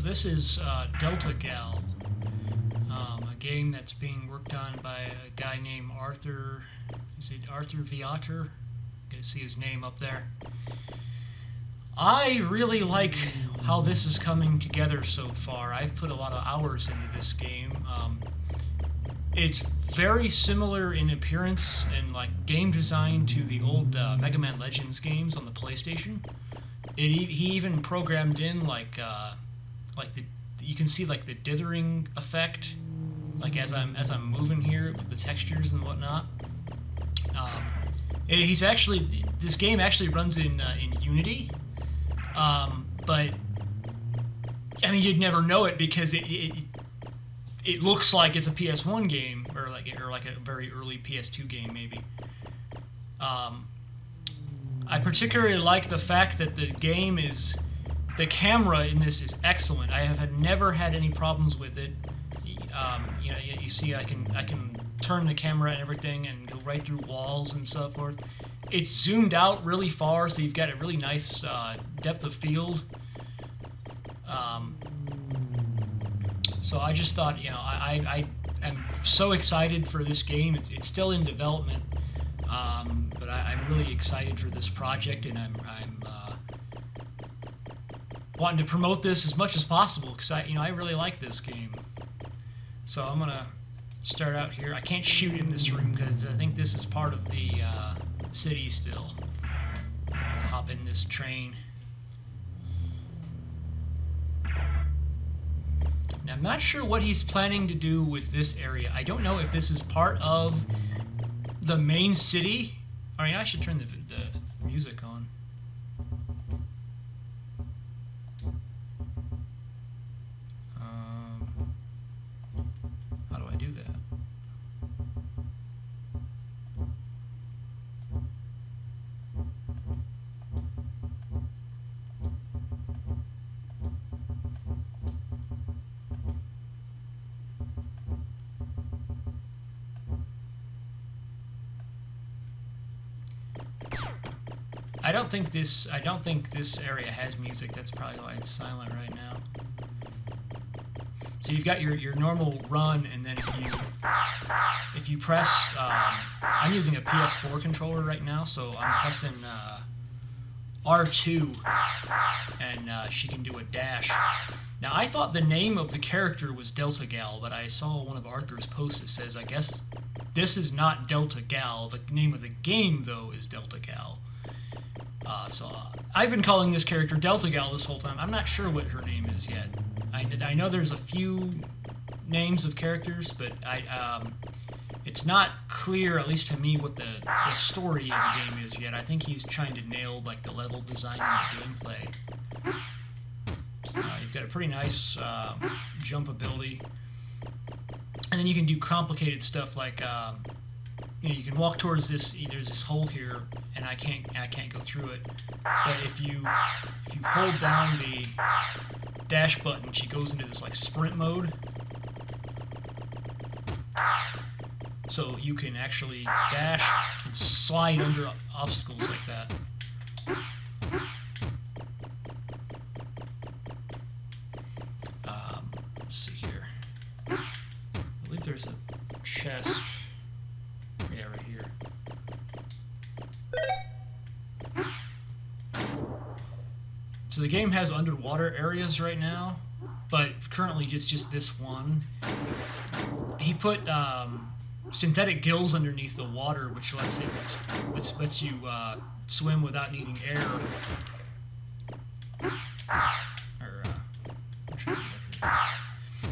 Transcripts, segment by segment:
this is Delta Gal, a game that's being worked on by a guy named Arthur. Is it Arthur Vyater? You can see his name up there. I really like how this is coming together so far. I've put a lot of hours into this game. It's very similar in appearance and like game design to the old Mega Man Legends games on the PlayStation. He even programmed in like you can see like the dithering effect, like as I'm moving here with the textures and whatnot. This game actually runs in Unity, but I mean you'd never know it because it looks like it's a PS1 game or like a very early PS2 game maybe. I particularly like the fact that the camera in this is excellent. I have never had any problems with it. You see I can turn the camera and everything and go right through walls and so forth. It's zoomed out really far, so you've got a really nice depth of field. So I just thought, I am so excited for this game. It's still in development, but I'm really excited for this project, and I'm wanting to promote this as much as possible because I really like this game. So I'm gonna start out here. I can't shoot in this room because I think this is part of the city still. I'll hop in this train. Now, I'm not sure what he's planning to do with this area. I don't know if this is part of the main city. I mean, I should turn the music on. How do I do that? I don't think this area has music. That's probably why it's silent right now. So you've got your normal run, and then if you press, I'm using a PS4 controller right now, so I'm pressing R2, and she can do a dash. Now I thought the name of the character was Delta Gal, but I saw one of Arthur's posts that says, I guess this is not Delta Gal. The name of the game, though, is Delta Gal. So I've been calling this character Delta Gal this whole time. I'm not sure what her name is yet. I know there's a few names of characters, but it's not clear, at least to me, what the story of the game is yet. I think he's trying to nail like the level design and the gameplay. You've got a pretty nice jump ability, and then you can do complicated stuff like you can walk towards this. There's this hole here, and I can't go through it. But if you hold down the dash button, she goes into this like sprint mode. So you can actually dash and slide under obstacles like that. Let's see here. I believe there's a chest. Yeah, right here. So the game has underwater areas right now, but currently it's just this one. He put synthetic gills underneath the water, which lets you swim without needing air.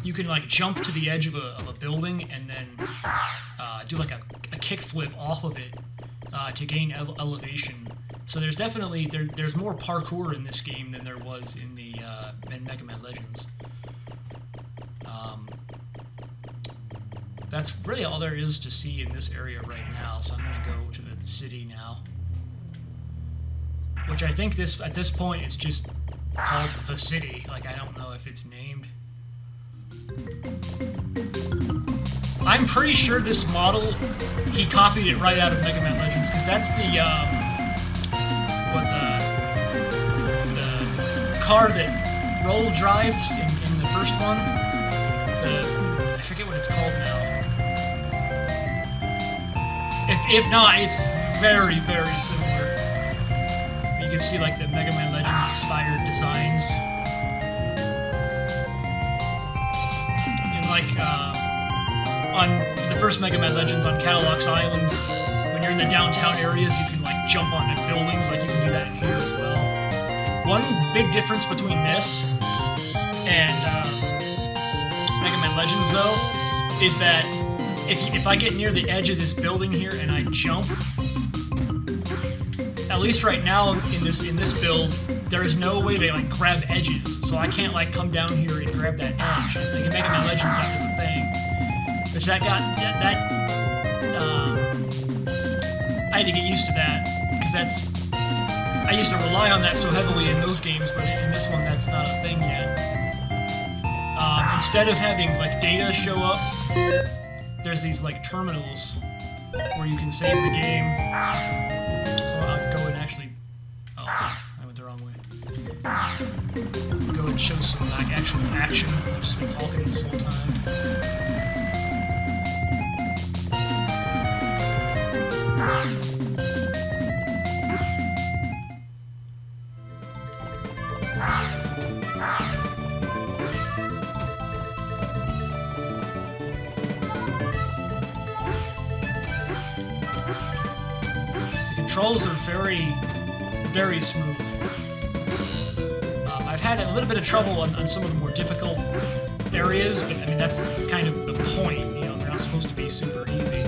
You can like jump to the edge of a building and then do like a kickflip off of it to gain elevation. So there's definitely there's more parkour in this game than there was in the in Mega Man Legends. That's really all there is to see in this area right now. So I'm gonna go to the city now, which I think at this point it's just called the city. Like I don't know if it's named. I'm pretty sure this model, he copied it right out of Mega Man Legends, because that's the car that Roll drives in first one. I forget what it's called now. If not, it's very, very similar. You can see like the Mega Man Legends inspired designs. And like on the first Mega Man Legends on Cadillacs Island, when you're in the downtown areas, you can like jump onto buildings, like you can do that in here as well. One big difference between this and Mega Man Legends, though, is that if I get near the edge of this building here and I jump, at least right now in this build, there is no way to like grab edges, so I can't like come down here and grab that edge. Like in Mega Man Legends, that was a thing, which I had to get used to that, because I used to rely on that so heavily in those games, but in this one that's not a thing yet. Instead of having like data show up, there's these like terminals where you can save the game. So I'll go and actually... Oh, I went the wrong way. Go and show some like actual action. I've just been talking this whole time. Controls are very, very smooth. I've had a little bit of trouble on some of the more difficult areas, but I mean that's kind of the point, you know, they're not supposed to be super easy.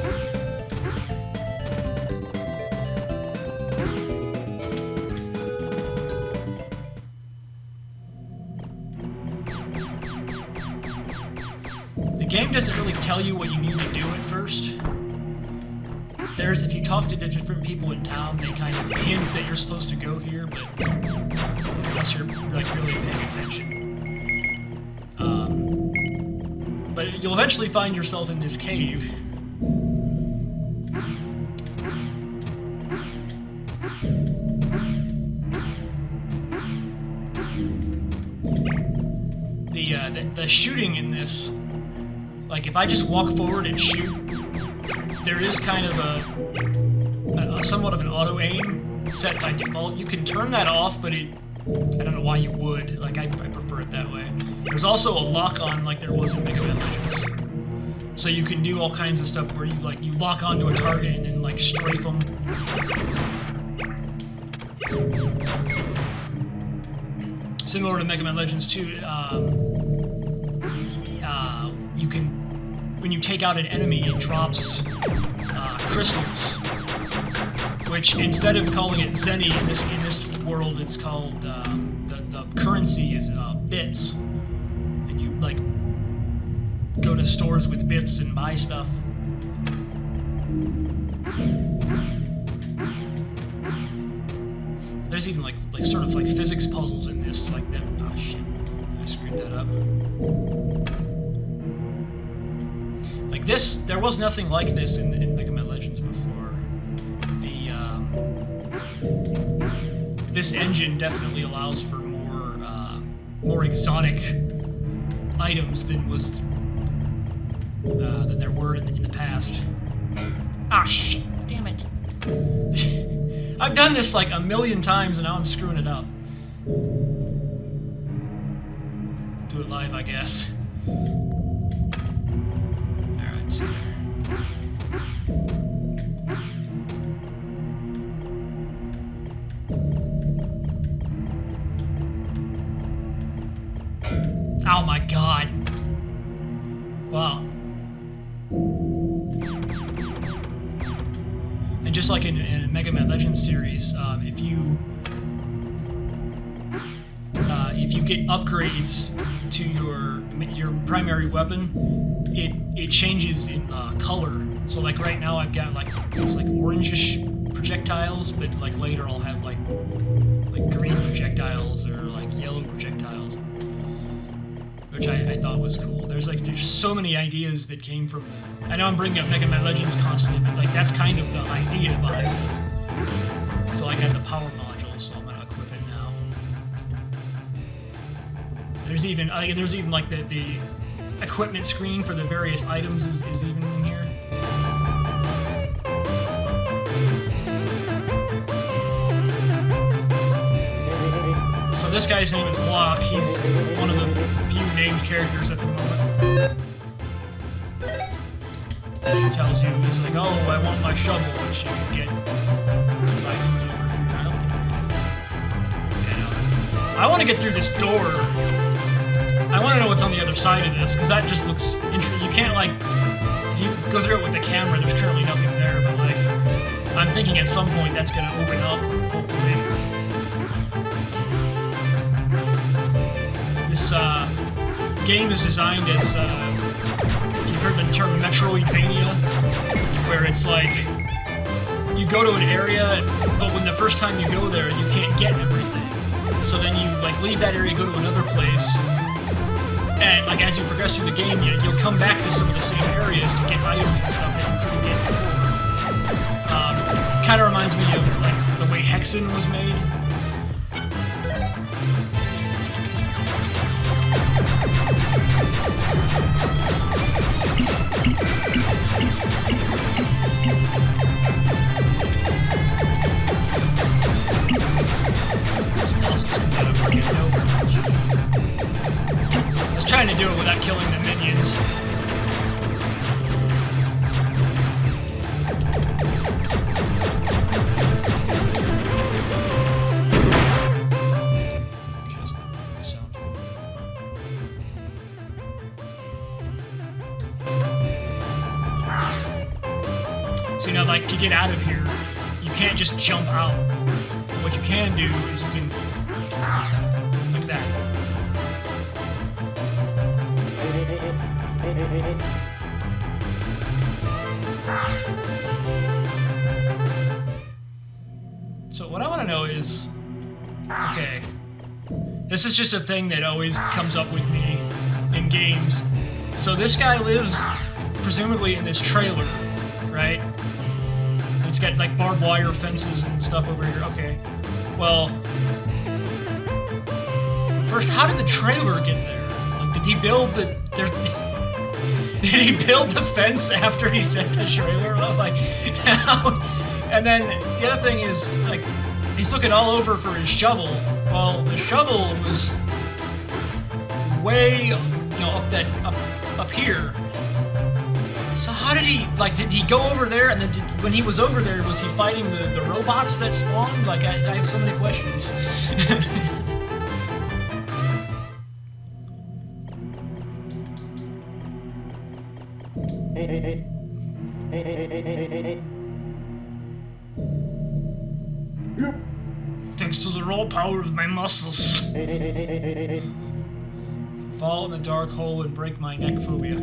The game doesn't really tell you what you need to do at first. If you talk to different people in town, they kind of hint that you're supposed to go here, but unless you're like really paying attention. But you'll eventually find yourself in this cave. The shooting in this, like if I just walk forward and shoot, there is kind of a somewhat of an auto aim set by default. You can turn that off, but I don't know why you would. Like I prefer it that way. There's also a lock on, like there was in Mega Man Legends. So you can do all kinds of stuff where you lock onto a target and then like strafe them. Similar to Mega Man Legends 2, you can, when you take out an enemy, it drops crystals, which instead of calling it Zenny in this world, it's called the currency is bits, and you like go to stores with bits and buy stuff. There's even like sort of like physics puzzles in this, like that. Oh shit, I screwed that up. Like this, there was nothing like this in Mega Man Legends before. This engine definitely allows for more exotic items than there were in the past. Ah shit, damn it. I've done this like a million times and now I'm screwing it up. Do it live, I guess. Alright, so oh my god. Wow. And just like in a Mega Man Legends series, if you get upgrades to your primary weapon, it changes in color. So like right now I've got like it's like orangish projectiles, but like later I'll have like green projectiles or like yellow projectiles, which I thought was cool. There's so many ideas that came from. I know I'm bringing up Mega Man Legends constantly, but like that's kind of the idea behind this. So I got the power module, so I'm gonna equip it now. There's even like the equipment screen for the various items is even in here. So this guy's name is Locke. He's one of the few named characters at the moment. He tells you, he's like, oh, I want my shovel, which you can get by coming over here. I want to get through this door. I want to know what's on the other side of this, because that just looks interesting. You can't, like, if you go through it with the camera, there's currently nothing there, but, like, I'm thinking at some point that's going to open up, hopefully. This game is designed as, you've heard the term Metroidvania, where it's like, you go to an area, but when the first time you go there, you can't get everything. So then you, like, leave that area, go to another place, and, like, as you progress through the game, you'll come back to some of the same areas to get items and stuff that you couldn't get before. Kind of reminds me of, like, the way Hexen was made. I was trying to do it without killing the minions. So, you know, like, to get out of here, you can't just jump out. What you can do is you can... Look at that. So what I want to know is... Okay. This is just a thing that always comes up with me in games. So this guy lives, presumably, in this trailer, right? It's got, like, barbed wire fences and stuff over here. Okay. Well, first, how did the trailer get there? Like, did he build the... Did he build the fence after he set the trailer up? Like, and then the other thing is, like, he's looking all over for his shovel. Well, the shovel was way, you know, up here. So how did he, like, did he go over there, and then when he was over there, was he fighting the robots that spawned? Like, I have so many questions. Thanks to the raw power of my muscles. Fall in the dark hole and break my neck phobia.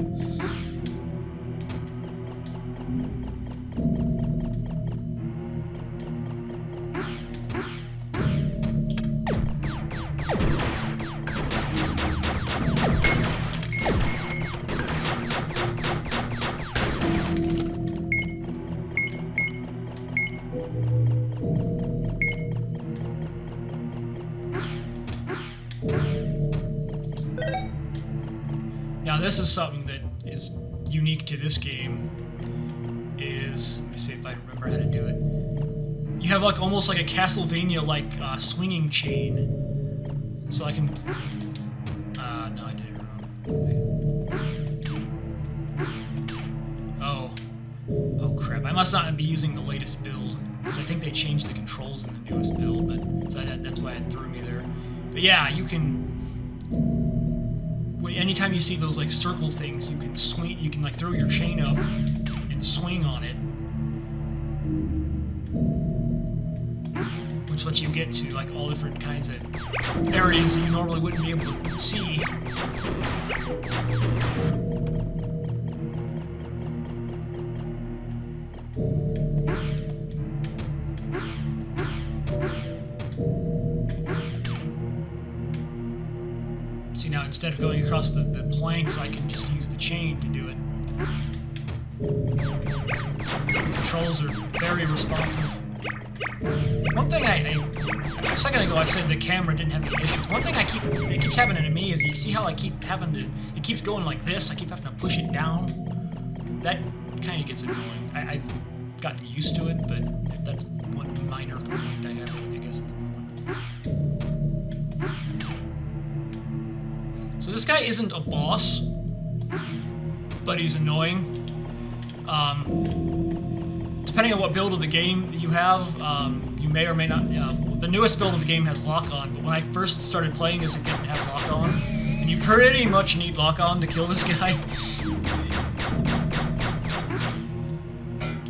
Now this is something that is unique to this game, is, let me see if I remember how to do it. You have, like, almost like a Castlevania-like swinging chain. So I can, no, I did it wrong. Oh crap, I must not be using the latest build, because I think they changed the controls in the newest build, but so that's why it threw me there. But yeah, you can... Anytime you see those, like, circle things, you can swing. You can, like, throw your chain up and swing on it, which lets you get to, like, all different kinds of areas that you normally wouldn't be able to see. See, now instead of going across the planks, I can just use the chain to do it. The controls are very responsive. One thing a second ago I said the camera didn't have any issues. One thing it keeps happening to me is you see how I keep having to, it keeps going like this, I keep having to push it down. That kind of gets annoying. I've gotten used to it, but that's one minor complaint I have, I guess, at the moment. So this guy isn't a boss, but he's annoying. Depending on what build of the game you have, you may or may not. The newest build of the game has lock-on, but when I first started playing this, it didn't have lock-on, and you pretty much need lock-on to kill this guy,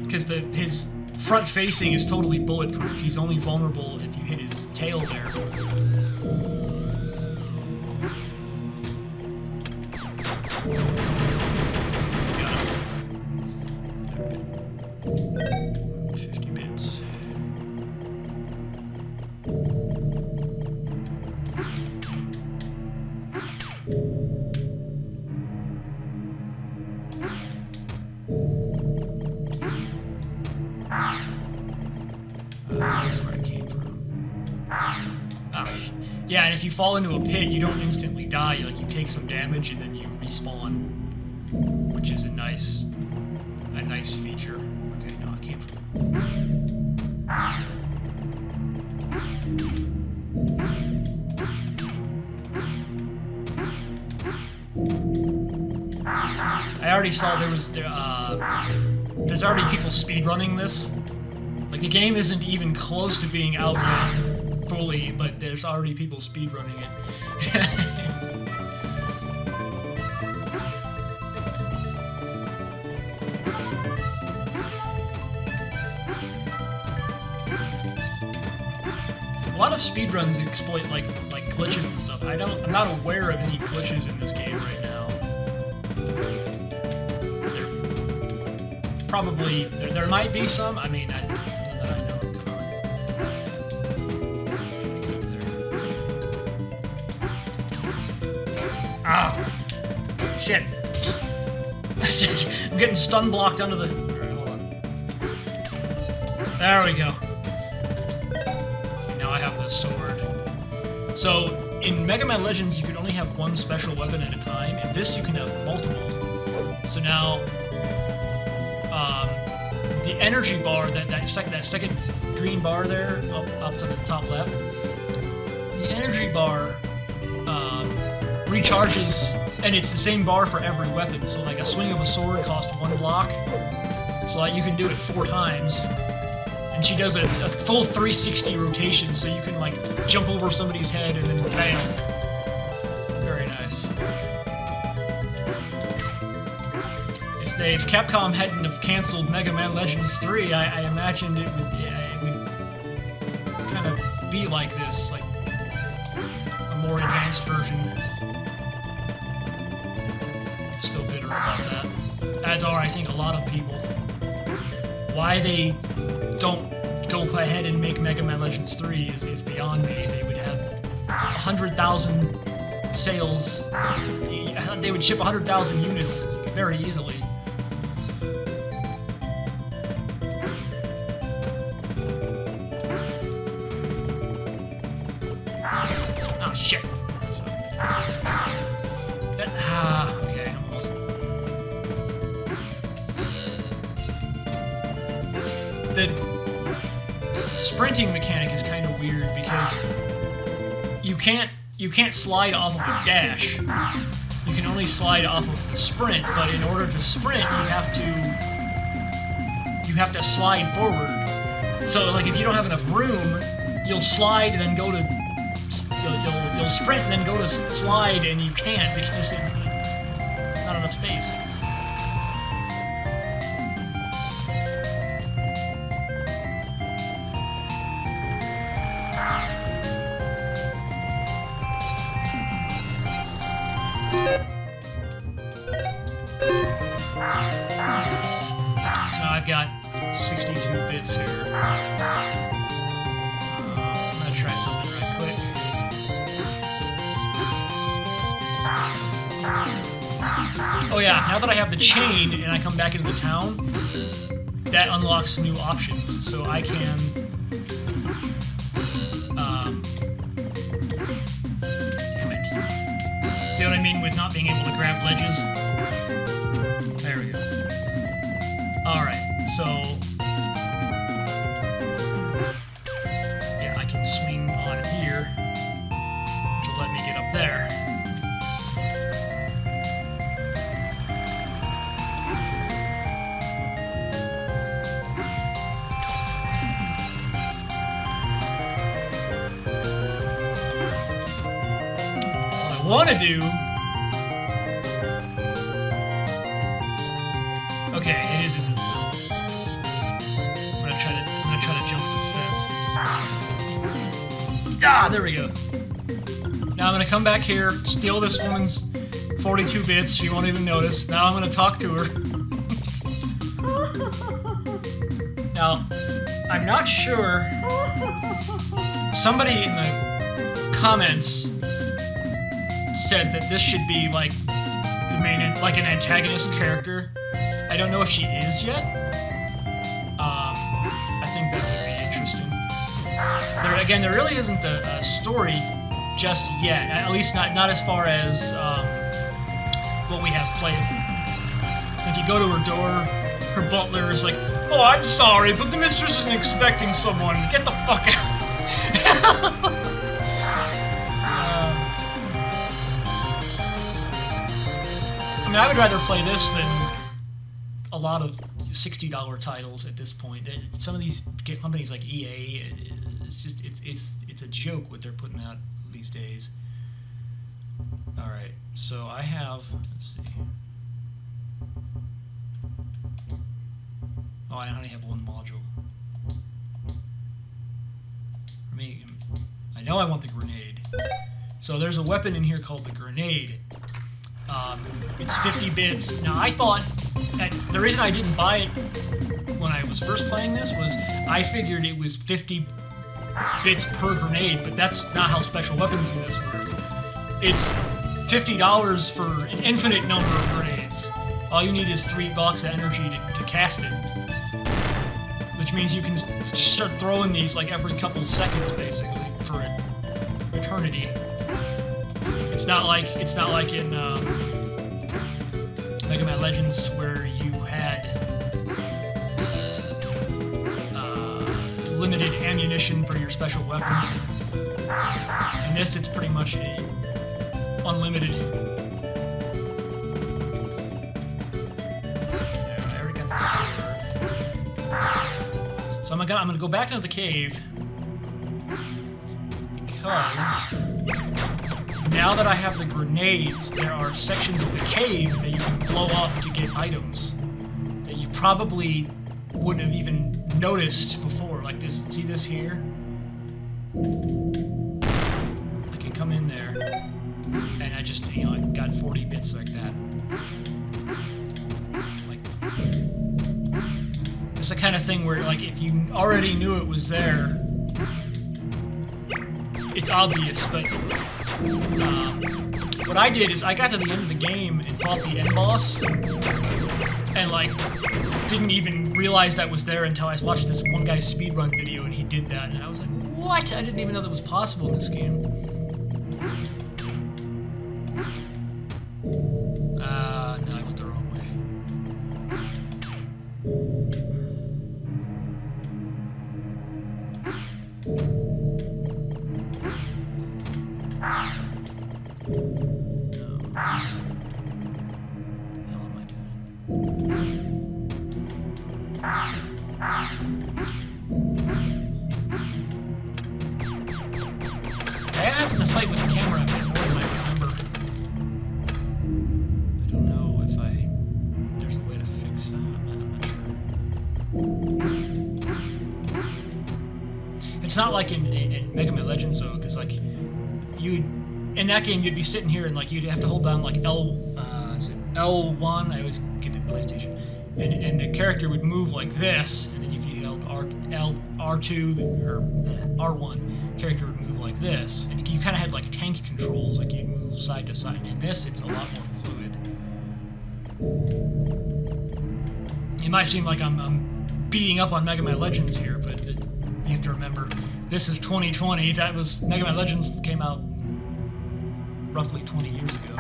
because his front facing is totally bulletproof. He's only vulnerable if you hit his tail there. That's where I came from. Yeah, and if you fall into a pit, you don't instantly die. You take some damage and then you respawn, which is a nice feature. Okay, no, I came from. I already saw there's already people speedrunning this. Like, the game isn't even close to being out yet fully, but there's already people speedrunning it. A lot of speedruns exploit like glitches and stuff. I'm not aware of any glitches in this game right now. Probably there might be some. I mean, that I know. Ah, shit! I'm getting stun blocked under the. Alright, hold on. There we go. Now I have this sword. So in Mega Man Legends, you can only have one special weapon at a time. In this, you can have multiple. So now. The energy bar, that second green bar there, up to the top left, the energy bar recharges, and it's the same bar for every weapon. So like a swing of a sword costs 1 block, so like you can do it 4 times. And she does a full 360 rotation, so you can like jump over somebody's head and then bam. Very nice. If Capcom hadn't have canceled Mega Man Legends 3, I imagined it would kind of be like this, like a more advanced version. Still bitter about that. As are, I think, a lot of people. Why they don't go ahead and make Mega Man Legends 3 is beyond me. They would have 100,000 sales. They would ship 100,000 units very easily. Shit. Okay, almost. The sprinting mechanic is kind of weird because you can't slide off of a dash. You can only slide off of the sprint, but in order to sprint, you have to slide forward. So like if you don't have enough room, you'll slide and then go to You'll sprint and then go to slide, and you can't because there's not enough space. So I've got 62 bits here. I'm gonna try something right quick. Oh yeah, now that I have the chain and I come back into the town, that unlocks new options, so I can damn it. See what I mean with not being able to grab ledges? There we go. Alright, so yeah, I can swing on here to let me get up there. Want to do. Okay, it is invisible. I'm gonna try to jump this fence. Ah, there we go. Now I'm gonna come back here, steal this woman's 42 bits. She won't even notice. Now I'm gonna talk to her. Now, I'm not sure. Somebody in the comments said that this should be like the main, like an antagonist character. I don't know if she is yet. I think that would be interesting. There really isn't a story just yet. At least not as far as what we have played. If you go to her door, her butler is like, "Oh, I'm sorry, but the mistress isn't expecting someone. Get the fuck out." I would rather play this than a lot of $60 titles at this point. Some of these companies like EA, it's a joke what they're putting out these days. All right, so I have, let's see. Oh, I only have one module. I know I want the grenade. So there's a weapon in here called the grenade. It's 50 bits. Now, I thought that the reason I didn't buy it when I was first playing this was I figured it was 50 bits per grenade, but that's not how special weapons in this work. It's $50 for an infinite number of grenades. All you need is 3 blocks of energy to cast it, which means you can start throwing these like every couple of seconds, basically, for eternity. It's not like in Mega Man Legends where you had limited ammunition for your special weapons. In this, it's pretty much unlimited. There, I already got the sword. So I'm gonna go back into the cave because now that I have the grenades, there are sections of the cave that you can blow up to get items that you probably wouldn't have even noticed before. Like this, see this here? I can come in there, and I just, I got 40 bits like that. Like, it's the kind of thing where, like, if you already knew it was there, it's obvious, but what I did is I got to the end of the game and fought the end boss, and like didn't even realize that was there until I watched this one guy's speedrun video and he did that, and I was like, what? I didn't even know that was possible in this game. No, I went the wrong way. I happened to fight with the camera a bit more than I remember. I don't know if there's a way to fix that. I'm not sure. It's not like in Mega Man Legends though, because like in that game you'd be sitting here and like you'd have to hold down like L1. I always get the PlayStation, and the character would move like this, and then if you held R2 or R1, character would move like this, and you kind of had like tank controls, like you'd move side to side. And in this, it's a lot more fluid. It might seem like I'm beating up on Mega Man Legends here, but you have to remember, this is 2020. That was Mega Man Legends came out roughly 20 years ago.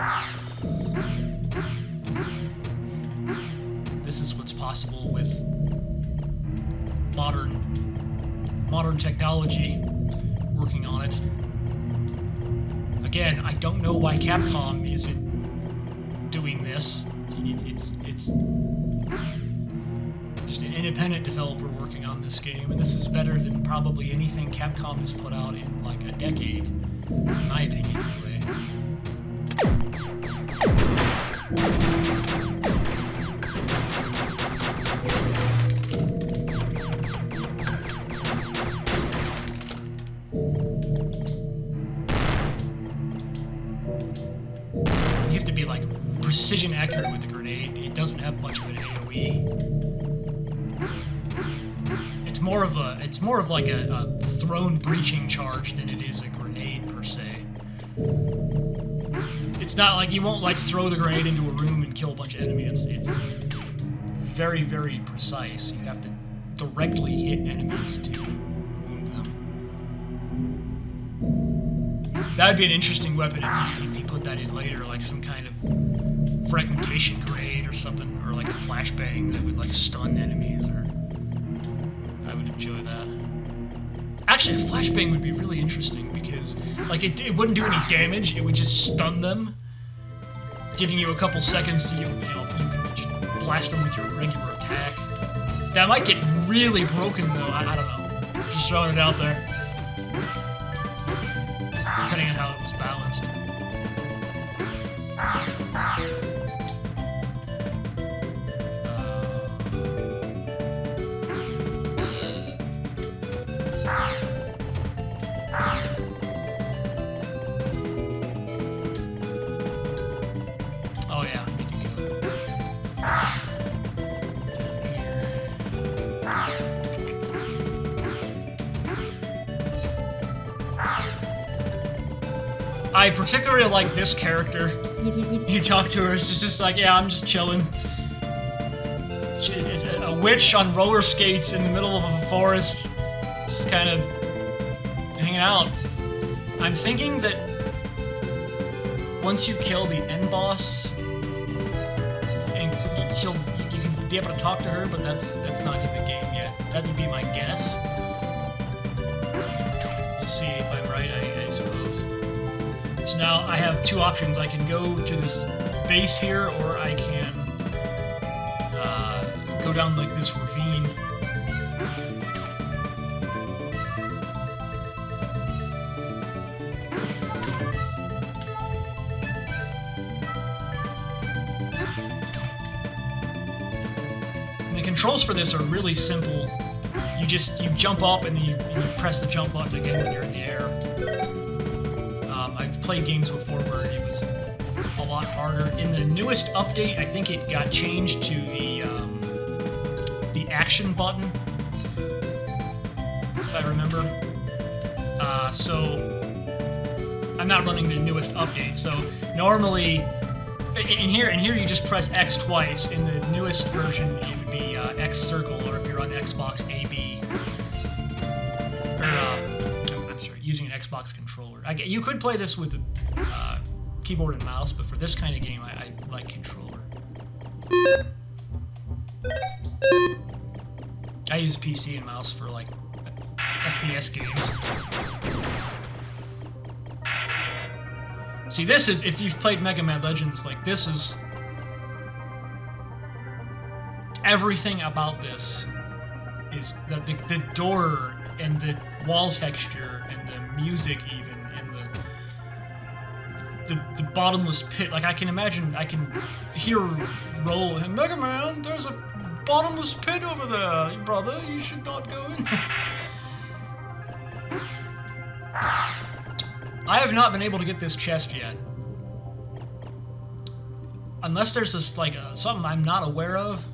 This is what's possible with modern technology working on it. Again, I don't know why Capcom isn't doing this. It's just an independent developer working on this game, and this is better than probably anything Capcom has put out in like a decade, in my opinion anyway. You have to be like precision accurate with the grenade. It doesn't have much of an AoE. It's more of like a thrown breaching charge than it is a grenade per se. It's not like you won't like throw the grenade into a room and kill a bunch of enemies. It's very, very precise. You have to directly hit enemies to wound them. That would be an interesting weapon if you put that in later, like some kind of fragmentation grenade or something, or like a flashbang that would like stun enemies, or I would enjoy that. Actually, a flashbang would be really interesting because like it wouldn't do any damage, it would just stun them, giving you a couple seconds to you can just blast them with your regular attack. That might get really broken though, I don't know. Just throwing it out there. Depending on how it was balanced. Oh yeah, we can go. I particularly like this character. You talk to her, it's just like, yeah, I'm just chilling. She's a witch on roller skates in the middle of a forest, just kind of hanging out. I'm thinking that once you kill the end boss, and you can be able to talk to her, but that's not in the game yet. That would be my guess. We'll see if I'm right, I suppose. So now I have two options. I can go to this base here, or I can go down like this ravine. And the controls for this are really simple. You jump up and you press the jump button again when you're in the air. I've played games before where it was a lot harder. In the newest update, I think it got changed to the action button, if I remember. So I'm not running the newest update. So normally, in here you just press X twice. In the newest version, it would be X circle, or if you're on Xbox, AB. I'm sorry, using an Xbox controller. You could play this with a keyboard and mouse, but for this kind of game, I like controller. I use PC and mouse for like FPS games. See, this is, if you've played Mega Man Legends, like this is, everything about this is the door and the wall texture and the music even, and the bottomless pit. Like I can imagine, I can hear roll, and Mega Man, there's a bottomless pit over there, brother, you should not go in. I have not been able to get this chest yet. Unless there's this, like, something I'm not aware of.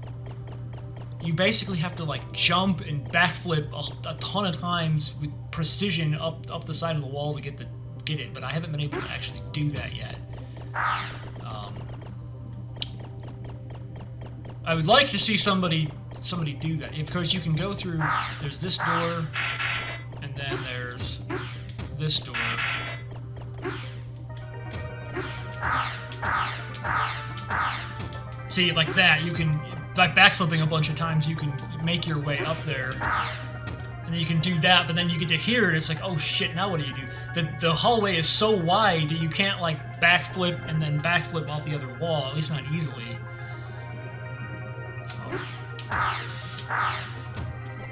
You basically have to, like, jump and backflip a ton of times with precision up the side of the wall to get it, but I haven't been able to actually do that yet. I would like to see somebody somebody do that. Because you can go through, there's this door, and then there's this door. See, like that, you can, by backflipping a bunch of times, you can make your way up there. And then you can do that, but then you get to here, and it's like, oh shit, now what do you do? The hallway is so wide that you can't, like, backflip and then backflip off the other wall, at least not easily.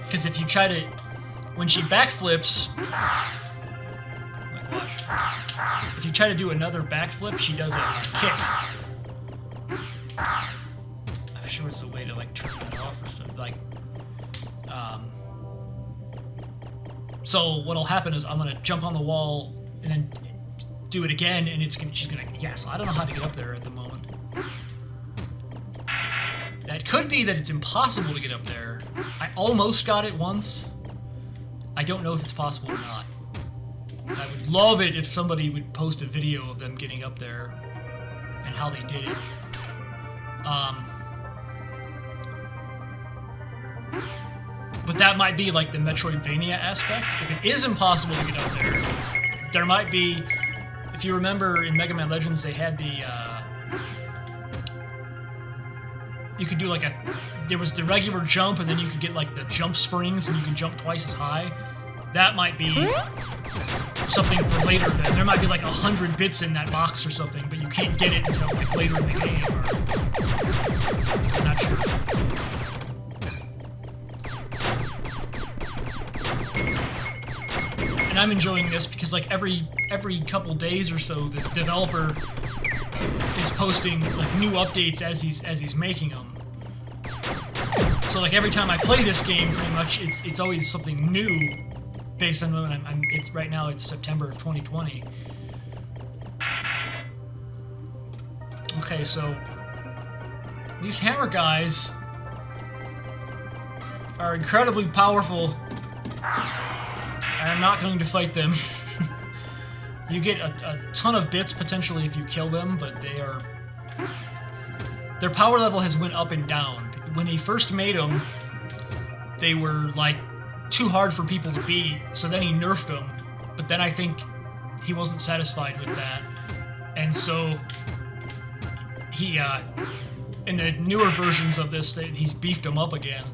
Because if you try to, when she backflips, like watch, if you try to do another backflip, she does a kick. I'm sure it's a way to like turn that off or something. Like, so what'll happen is I'm gonna jump on the wall and then do it again, and she's gonna, yeah. So I don't know how to get up there at the moment. That could be that it's impossible to get up there. I almost got it once. I don't know if it's possible or not. I would love it if somebody would post a video of them getting up there and how they did it. But that might be like the Metroidvania aspect. If it is impossible to get up there, there might be, if you remember in Mega Man Legends, they had the, you could do like there was the regular jump, and then you could get like the jump springs, and you can jump twice as high. That might be something for later. Then there might be like 100 bits in that box or something, but you can't get it until like later in the game. Or, I'm not sure. And I'm enjoying this because like every couple days or so, the developer is posting like new updates as he's making them. So like every time I play this game, pretty much it's always something new, based on when it's right now it's September of 2020. Okay, so these hammer guys are incredibly powerful, and I'm not going to fight them. You get a ton of bits potentially if you kill them, but their power level has went up and down. When he first made them, they were like too hard for people to beat, so then he nerfed them. But then I think he wasn't satisfied with that, and so he in the newer versions of this, he's beefed them up again.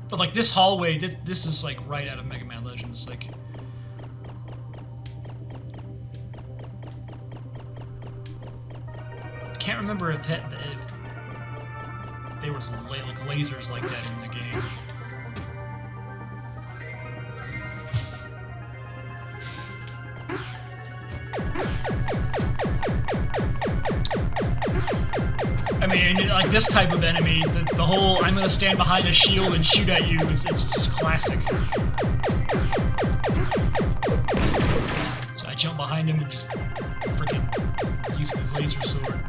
But like this hallway, this is like right out of Mega Man Legends. Like, I can't remember if there was like lasers like that in the game. I mean, like this type of enemy, the whole I'm gonna stand behind a shield and shoot at you, it's just classic. So I jump behind him and just frickin' use the laser sword.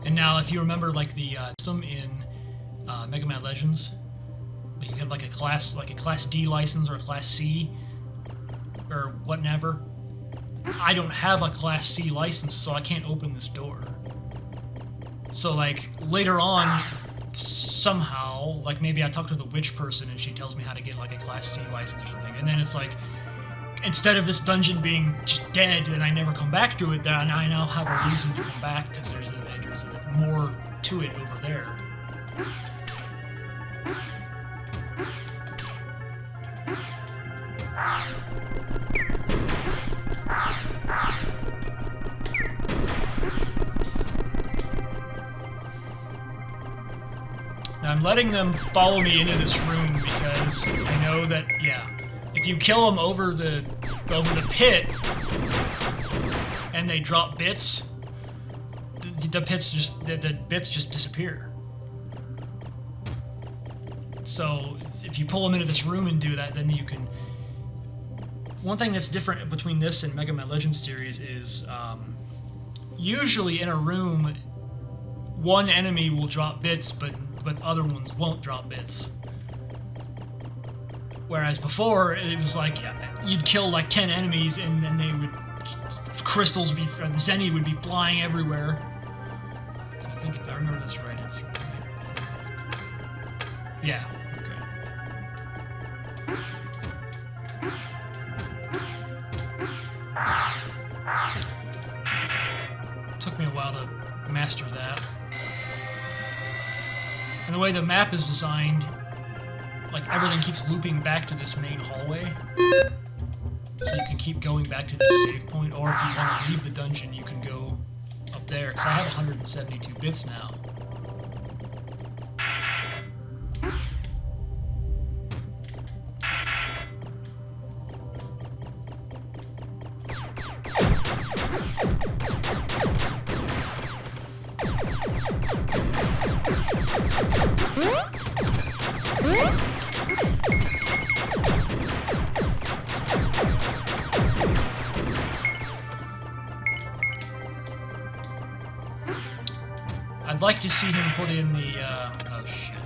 And now, if you remember, like the system in Mega Man Legends, you have like a class D license or a class C or whatever. I don't have a class C license, so I can't open this door. So like later on, somehow, like maybe I talk to the witch person and she tells me how to get like a class C license or something, and then it's like, instead of this dungeon being just dead and I never come back to it, then I now have a reason to come back because there's more to it over there. Now I'm letting them follow me into this room because I know that, yeah, if you kill them over the pit and they drop bits, the bits just disappear. So if you pull them into this room and do that, then you can one thing that's different between this and Mega Man Legends series is usually in a room, one enemy will drop bits, but other ones won't drop bits. Whereas before, it was like you'd kill like 10 enemies, and then they would crystals would be, or the Zenny would be flying everywhere. So I think if I remember this right, it's right. Yeah. Took me a while to master that. And the way the map is designed, like everything keeps looping back to this main hallway. So you can keep going back to this save point, or if you want to leave the dungeon, you can go up there, because I have 172 bits now. I'd like to see him put in the, oh shit.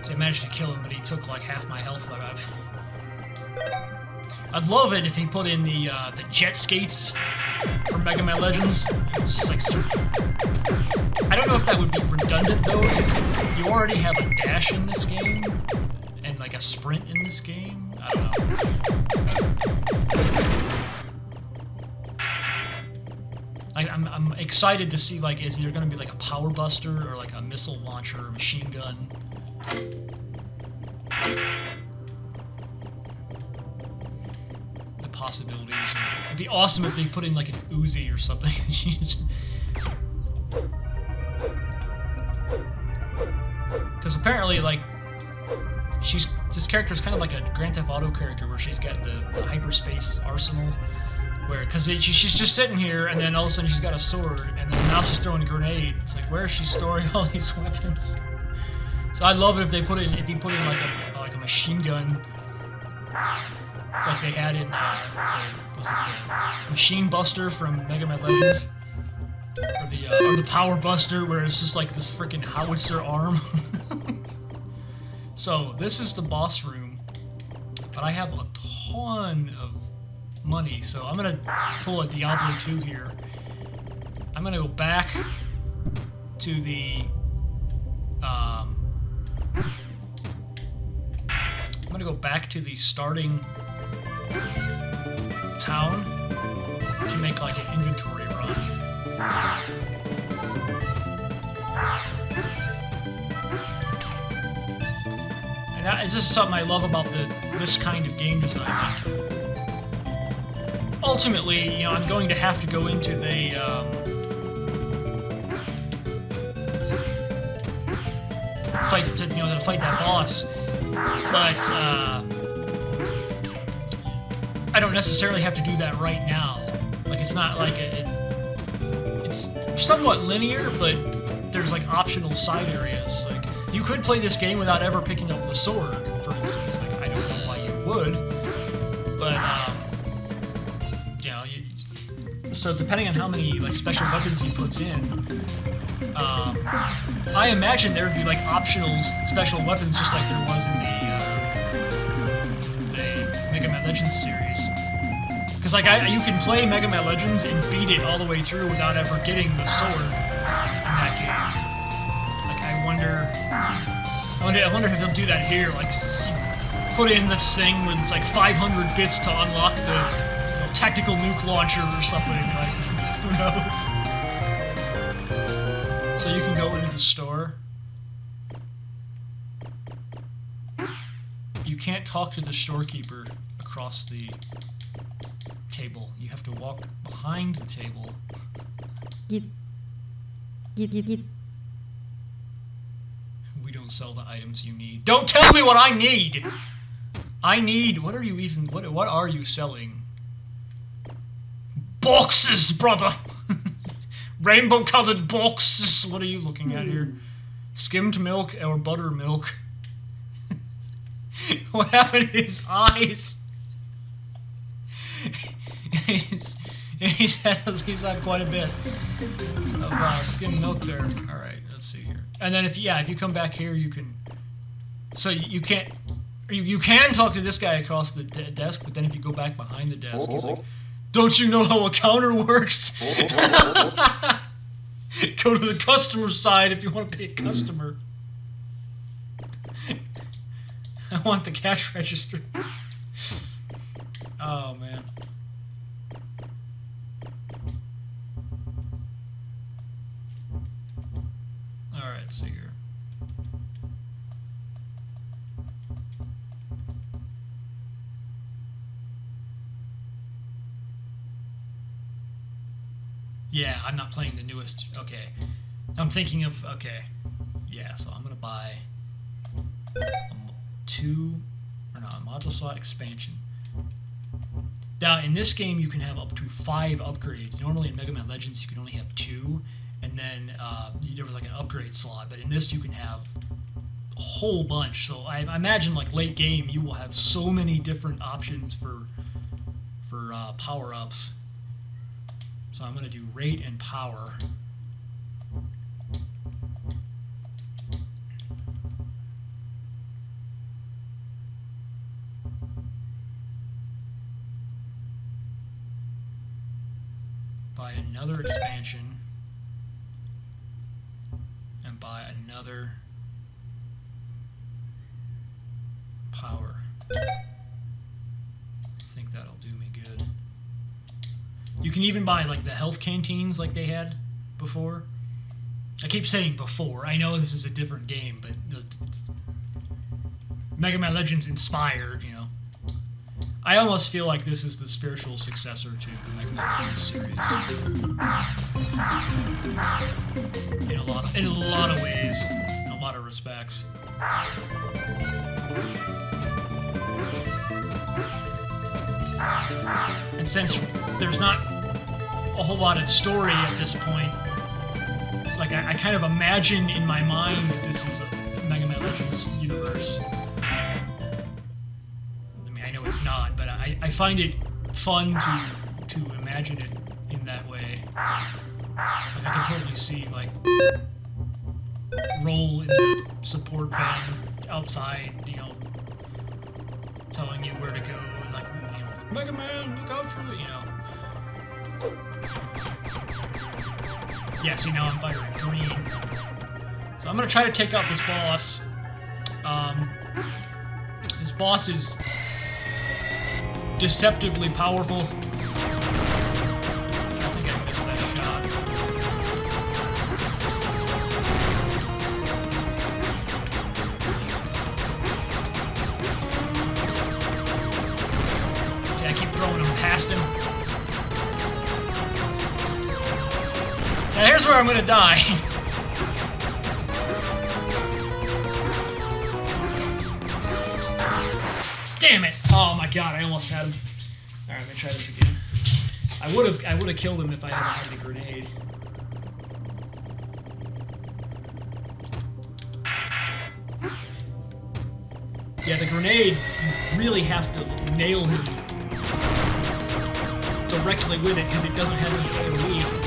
So I managed to kill him, but he took like half my health. I'd love it if he put in the jet skates from Mega Man Legends. It's just like I don't know if that would be redundant though, because you already have a dash in this game. Like a sprint in this game? I don't know. I'm excited to see, like, is there going to be like a power buster or like a missile launcher or machine gun? The possibilities. It'd be awesome if they put in like an Uzi or something. Because apparently, like, this character's kind of like a Grand Theft Auto character, where she's got the hyperspace arsenal, because she's just sitting here, and then all of a sudden she's got a sword, and then now she's throwing a grenade. It's like, where is she storing all these weapons? So I'd love it if they put in like a machine gun, like they had in was it the Machine Buster from Mega Man Legends, or the Power Buster, where it's just like this freaking howitzer arm. So, this is the boss room, but I have a ton of money, so I'm going to pull a Diablo 2 here. I'm going to go back to the, starting town to make like an inventory run. It's just something I love about this kind of game design. Ultimately, I'm going to have to go into the to fight that boss, but I don't necessarily have to do that right now. Like, it's not like it's somewhat linear, but there's like optional side areas. Like, you could play this game without ever picking up the sword, for instance. Like, I don't know why you would, but so depending on how many like special weapons he puts in, I imagine there would be like optional special weapons, just like there was in the Mega Man Legends series. Because like you can play Mega Man Legends and beat it all the way through without ever getting the sword in that game. Like, I wonder if they'll do that here. Like, put in this thing with like 500 bits to unlock the tactical nuke launcher or something. Like, who knows? So you can go into the store. You can't talk to the storekeeper across the table. You have to walk behind the table. We don't sell the items you need. Don't tell me what I need! I need... What are you even... What are you selling? Boxes, brother! Rainbow-colored boxes. What are you looking at here? Skimmed milk or buttermilk? What happened to his eyes? he's had quite a bit of skimmed milk there. All right, let's see here. And then if you come back here, you can. So you can't. You can talk to this guy across the desk, but then if you go back behind the desk, he's like, "Don't you know how a counter works?" Go to the customer side if you want to be a customer. I want the cash register. Oh, man. Alright, let's see here. Yeah, I'm not playing the newest. Okay. I'm thinking of. Okay. Yeah, so I'm going to buy a module slot expansion. Now, in this game, you can have up to 5 upgrades. Normally in Mega Man Legends, you can only have 2, and then there was like an upgrade slot. But in this, you can have a whole bunch. So I imagine, like late game, you will have so many different options for power-ups. So I'm going to do rate and power. Buy another expansion. And buy another power. I think that'll do me good. You can even buy like the health canteens like they had before. I keep saying before. I know this is a different game, but it's Mega Man Legends inspired, you know. I almost feel like this is the spiritual successor to the Mega Man Legends series. In a lot of ways, in a lot of respects. And since there's not a whole lot of story at this point, like I kind of imagine in my mind that this is a Mega Man Legends universe. I mean, I know it's not, but I find it fun to imagine it in that way. Like I can totally see like Roll in the support van outside, you know, telling you where to go, and like, you know, Mega Man, look out for the, you know. Yeah, see, now I'm firing green. So I'm gonna try to take out this boss. This boss is deceptively powerful. I think I missed that shot. See, I keep throwing him past him. Now here's where I'm gonna die. Damn it! Oh my god, I almost had him. Alright, I'm gonna try this again. I would have killed him if I hadn't had the grenade. Yeah, the grenade, you really have to nail him directly with it because it doesn't have any AoE.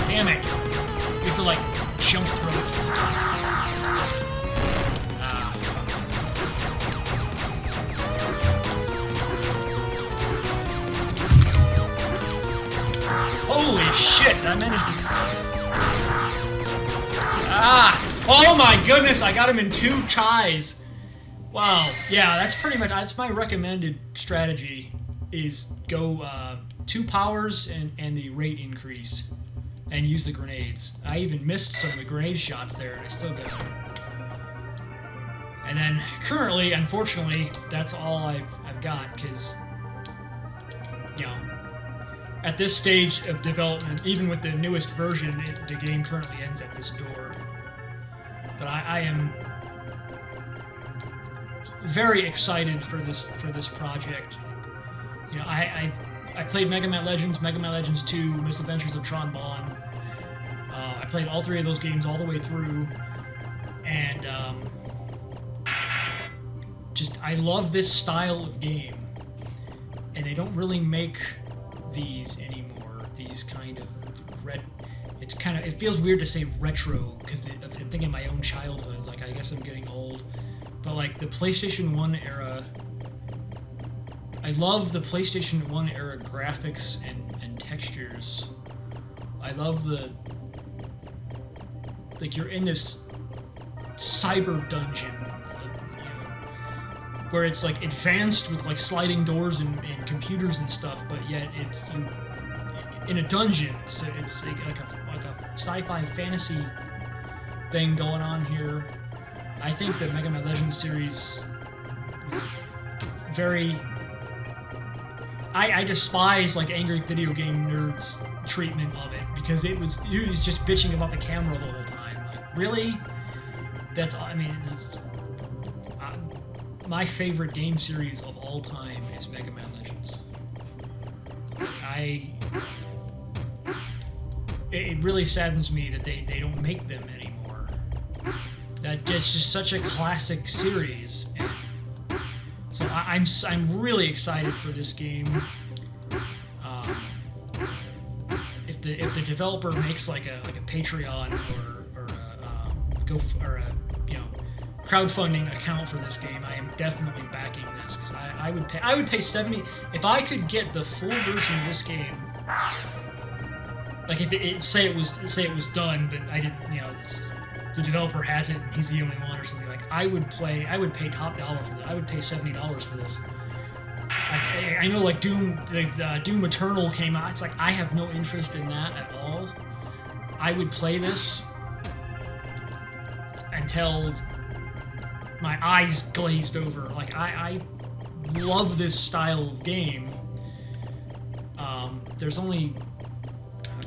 Damn it! You have to like jump through it. Holy shit! I managed to. Oh my goodness! I got him in 2 tries. Wow. Yeah, that's my recommended strategy. Is go 2 powers and the rate increase. And use the grenades. I even missed some of the grenade shots there, and I still got them. And then, currently, unfortunately, that's all I've got, because, you know, at this stage of development, even with the newest version, the game currently ends at this door. But I am very excited for this project. You know, I played Mega Man Legends, Mega Man Legends 2, Misadventures of Tron Bonne. I played all three of those games all the way through, and just I love this style of game, and they don't really make these anymore. These kind of it feels weird to say retro because I'm thinking of my own childhood. Like, I guess I'm getting old, but like the PlayStation 1 era, I love the PlayStation 1 era graphics and textures. I love like you're in this cyber dungeon, you know, where it's like advanced with like sliding doors and computers and stuff, but yet you're in a dungeon, so it's like a sci-fi fantasy thing going on here. I think the Mega Man Legends series was very... I despise like angry video game nerds treatment of it, because he was just bitching about the camera the whole time. Like, really? My favorite game series of all time is Mega Man Legends. It really saddens me that they don't make them anymore. That's just such a classic series. And so I'm really excited for this game. If the developer makes like a Patreon or a crowdfunding account for this game, I am definitely backing this, because I would pay 70 if I could get the full version of this game. Like, if say it was done, but I didn't, the developer has it and he's the only one or something, like, I would pay top dollar for this. I would pay $70 for this. I know, like, Doom Eternal came out. It's like, I have no interest in that at all. I would play this until my eyes glazed over. Like, I love this style of game. There's only...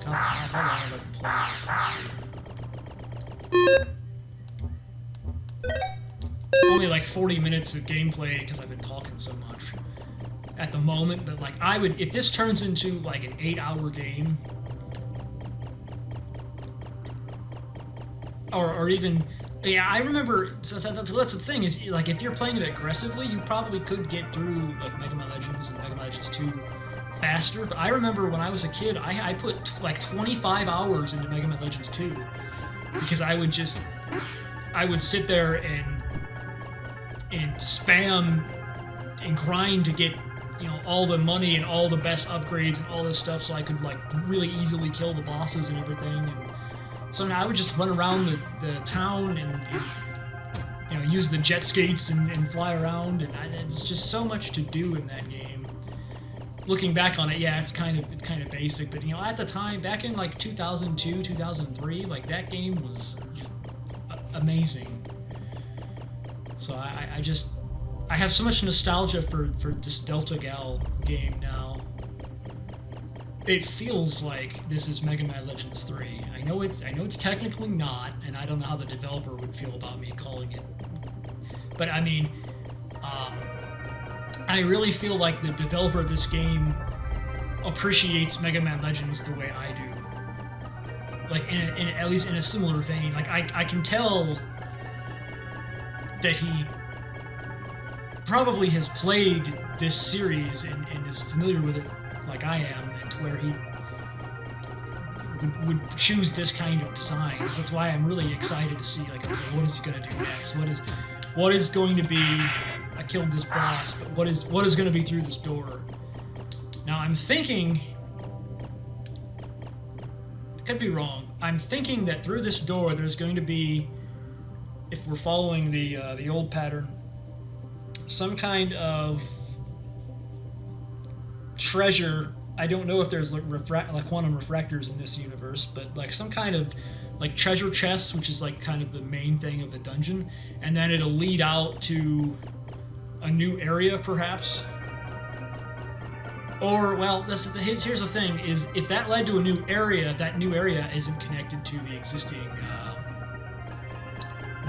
How long have I been playing this? Only like 40 minutes of gameplay, because I've been talking so much at the moment, but like, if this turns into like an 8-hour game, or even, yeah, I remember, that's the thing, is like, if you're playing it aggressively, you probably could get through like Mega Man Legends and Mega Man Legends 2 faster. But I remember when I was a kid, I put like 25 hours into Mega Man Legends 2, because I would sit there and spam and grind to get, all the money and all the best upgrades and all this stuff, so I could like really easily kill the bosses and everything. And so now I would just run around the town and use the jet skates and fly around, and it was just so much to do in that game. Looking back on it, yeah, it's kind of basic, but at the time, back in like 2002, 2003, like, that game was just amazing. So I have so much nostalgia for this Delta Gal game now. It feels like this is Mega Man Legends 3. I know it's technically not, and I don't know how the developer would feel about me calling it. But I mean, I really feel like the developer of this game appreciates Mega Man Legends the way I do. Like, at least in a similar vein. Like, I can tell that he probably has played this series and is familiar with it like I am, and to where he would choose this kind of design. So that's why I'm really excited to see, like, okay, what is he going to do next? What is going to be... I killed this boss, but what is going to be through this door? Now, I'm thinking... I could be wrong. I'm thinking that through this door there's going to be, if we're following the old pattern, some kind of treasure. I don't know if there's like quantum refractors in this universe, but like some kind of like treasure chest, which is like kind of the main thing of the dungeon, and then it'll lead out to a new area, perhaps. Or, well, here's the thing, is if that led to a new area, that new area isn't connected to the existing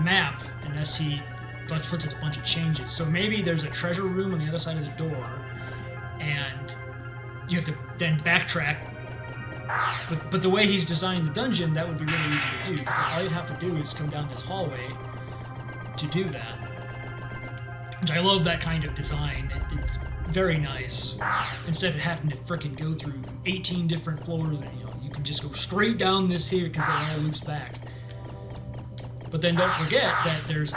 map, unless he puts a bunch of changes. So maybe there's a treasure room on the other side of the door, and you have to then backtrack. But the way he's designed the dungeon, that would be really easy to do, because all you'd have to do is come down this hallway to do that. Which I love that kind of design. It's very nice. Instead of having to frickin' go through 18 different floors, and you can just go straight down this here because it all loops back. But then don't forget that there's,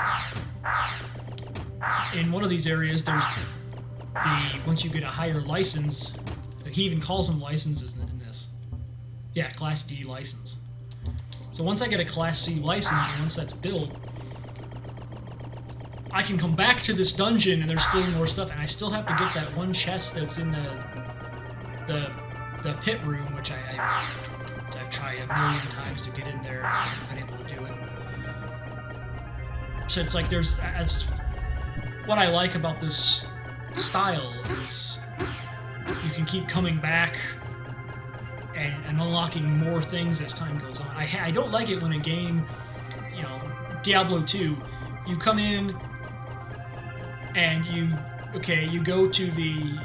in one of these areas, there's once you get a higher license, he even calls them licenses in this. Yeah, Class D license. So once I get a Class C license, and once that's built, I can come back to this dungeon and there's still more stuff, and I still have to get that one chest that's in the pit room, which I've tried a million times to get in there, and I haven't been able to do it. So it's like that's what I like about this style is you can keep coming back and unlocking more things as time goes on. I don't like it when a game, Diablo 2, you come in and you go to the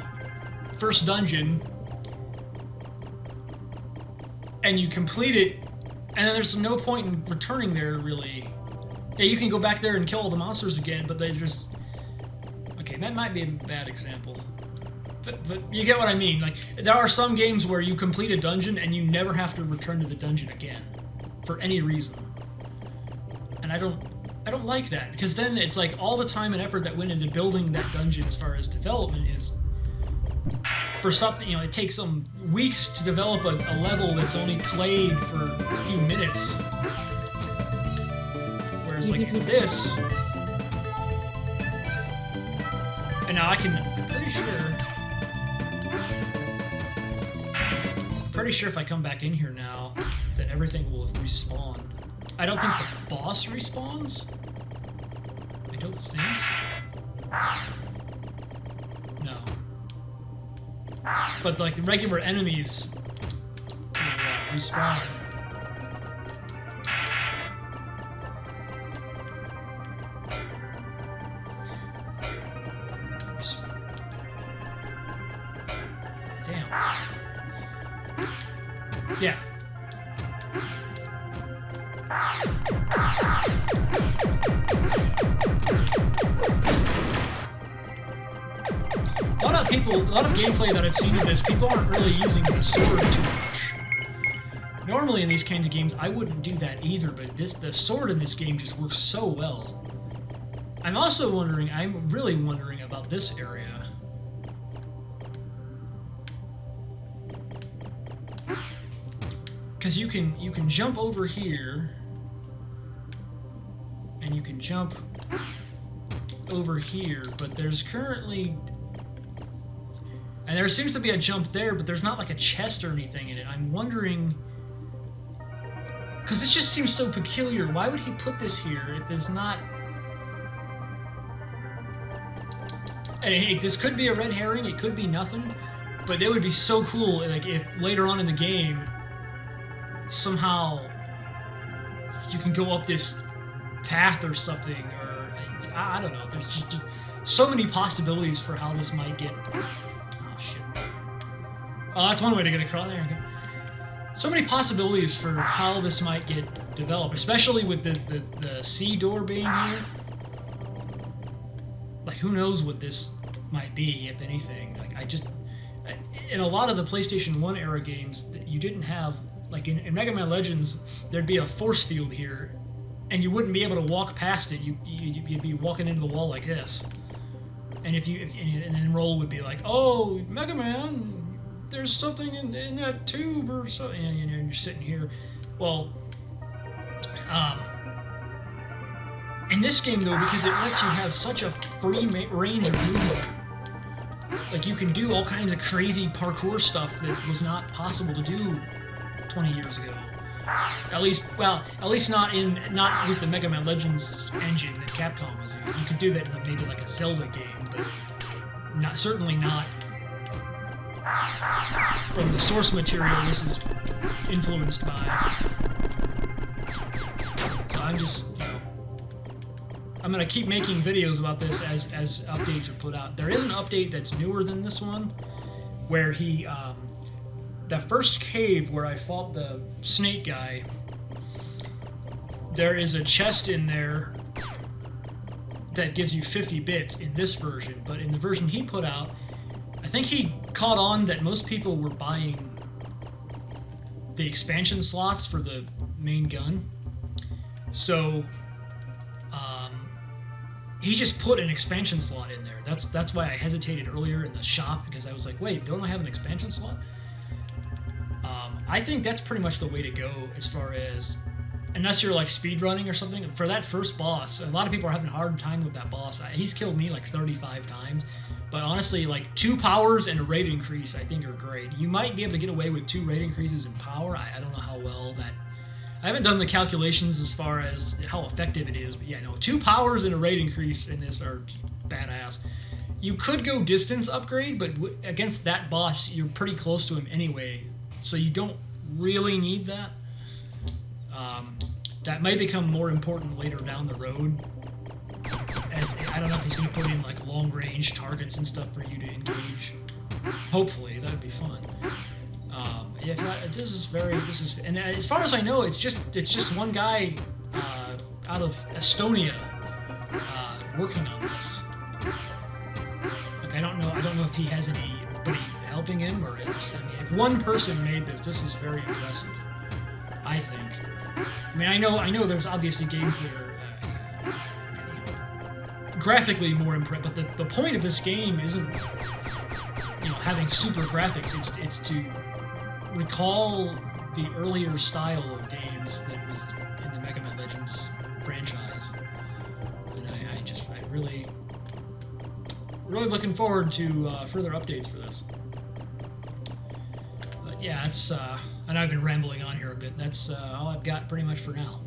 first dungeon and you complete it, and then there's no point in returning there, really. Yeah, you can go back there and kill all the monsters again, but they just... Okay, that might be a bad example. But you get what I mean. Like, there are some games where you complete a dungeon and you never have to return to the dungeon again. For any reason. And I don't like that, because then it's like all the time and effort that went into building that dungeon as far as development is for something, it takes some weeks to develop a level that's only played for a few minutes. Whereas like in this, and now I'm pretty sure if I come back in here now, that everything will respawn. I don't think the boss respawns. I don't think. No. But like the regular enemies respawn. Damn. Yeah. A lot of gameplay that I've seen of this, people aren't really using the sword too much. Normally in these kinds of games, I wouldn't do that either, but the sword in this game just works so well. I'm really wondering about this area. Because you can jump over here, and you can jump over here, but there's currently... And there seems to be a jump there, but there's not like a chest or anything in it. I'm wondering... Because this just seems so peculiar. Why would he put this here if there's not... And this could be a red herring, it could be nothing, but it would be so cool like if later on in the game, somehow you can go up this path or something, or I don't know. There's just so many possibilities for how this might get... Oh, shit. Oh, that's one way to get across. There we go. So many possibilities for how this might get developed, especially with the C door being here. Like, who knows what this might be, if anything. Like, in a lot of the PlayStation 1 era games, you didn't have, like in Mega Man Legends, there'd be a force field here, and you wouldn't be able to walk past it. You'd be walking into the wall like this. And and then Roll would be like, "Oh, Mega Man, there's something in that tube or something," and you're sitting here. Well, in this game though, because it lets you have such a free range of movement, like you can do all kinds of crazy parkour stuff that was not possible to do 20 years ago. At least not with the Mega Man Legends engine that Capcom was using. You could do that in maybe like a Zelda game, but certainly not from the source material this is influenced by. So I'm just, I'm gonna keep making videos about this as updates are put out. There is an update that's newer than this one, where he, that first cave where I fought the snake guy, there is a chest in there that gives you 50 bits in this version, but in the version he put out, I think he caught on that most people were buying the expansion slots for the main gun. So he just put an expansion slot in there. That's why I hesitated earlier in the shop, because I was like, wait, don't I have an expansion slot? I think that's pretty much the way to go as far as, unless you're like speedrunning or something. For that first boss, a lot of people are having a hard time with that boss. He's killed me like 35 times. But honestly, like 2 powers and a rate increase, I think are great. You might be able to get away with 2 rate increases in power. I don't know how well that... I haven't done the calculations as far as how effective it is, but yeah, no, 2 powers and a rate increase in this are badass. You could go distance upgrade, but against that boss, you're pretty close to him anyway, so you don't really need that. That might become more important later down the road. As, I don't know if he's going to put in like long-range targets and stuff for you to engage. Hopefully, that would be fun. Yeah, and as far as I know, it's just one guy out of Estonia working on this. Like I don't know if he has anybody helping him, or if one person made this is very impressive, I think. I mean, I know there's obviously games that are graphically more impressive, but the point of this game isn't having super graphics. It's to recall the earlier style of games that was in the Mega Man Legends franchise, and I really looking forward to further updates for this. But yeah, it's and I've been rambling on here a bit. That's all I've got pretty much for now.